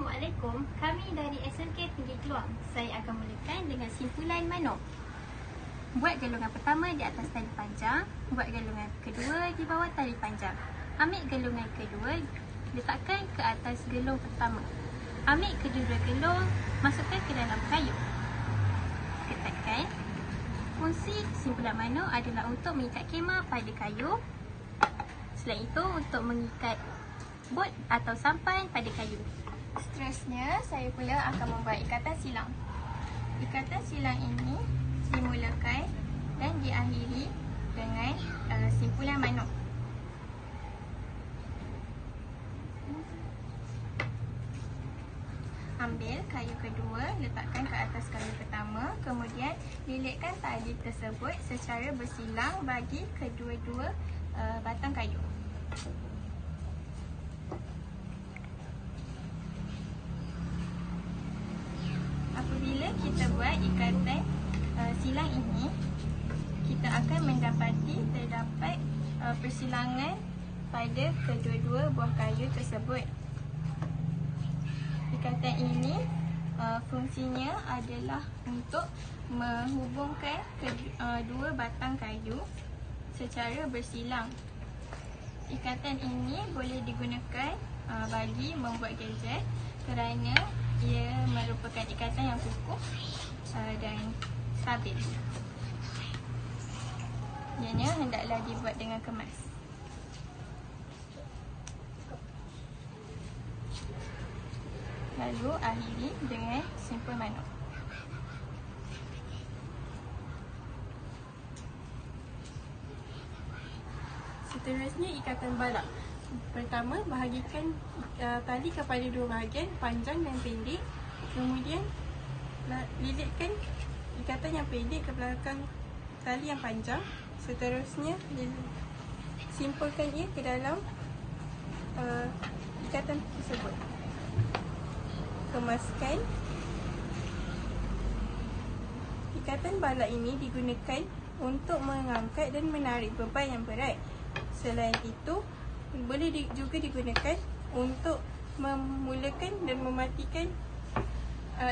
Assalamualaikum, kami dari SMK Tinggi Keluang. Saya akan mulakan dengan simpulan manuk. Buat galungan pertama di atas tali panjang, buat galungan kedua di bawah tali panjang. Ambil galungan kedua, letakkan ke atas gelung pertama. Ambil kedua gelung, masukkan ke dalam kayu. Ketatkan. Fungsi simpulan manuk adalah untuk mengikat kemah pada kayu. Selain itu, untuk mengikat bot atau sampan pada kayu. Seterusnya, saya pula akan membuat ikatan silang. Ikatan silang ini dimulakan dan diakhiri dengan simpulan manuk. Ambil kayu kedua, letakkan ke atas kayu pertama, kemudian lilitkan tali tersebut secara bersilang bagi kedua-dua batang kayu. Apabila kita buat ikatan silang ini, kita akan mendapati terdapat persilangan pada kedua-dua buah kayu tersebut. Ikatan ini fungsinya adalah untuk menghubungkan dua batang kayu secara bersilang. Ikatan ini boleh digunakan bagi membuat gadget kerana ia merupakan ikatan yang kukuh dan stabil. Ianya hendaklah dibuat dengan kemas. Lalu akhiri dengan simpul manuk. Seterusnya, ikatan balak. Pertama, bahagikan tali kepada dua bahagian, panjang dan pendek. Kemudian lilitkan ikatan yang pendek ke belakang tali yang panjang. Seterusnya, simpulkan ia ke dalam ikatan tersebut. Kemaskan. Ikatan balak ini digunakan untuk mengangkat dan menarik beban yang berat. Selain itu, boleh juga digunakan untuk memulakan dan mematikan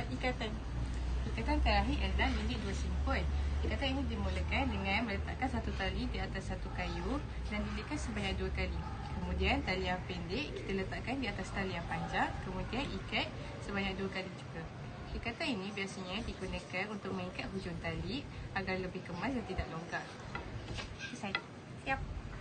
ikatan. Ikatan terakhir adalah lilit dua simpul. Ikatan ini dimulakan dengan meletakkan satu tali di atas satu kayu dan lilitkan sebanyak 2 kali. Kemudian tali yang pendek kita letakkan di atas tali yang panjang, kemudian ikat sebanyak 2 kali juga. Ikatan ini biasanya digunakan untuk mengikat hujung tali agar lebih kemas dan tidak longgar. Selesai. Siap.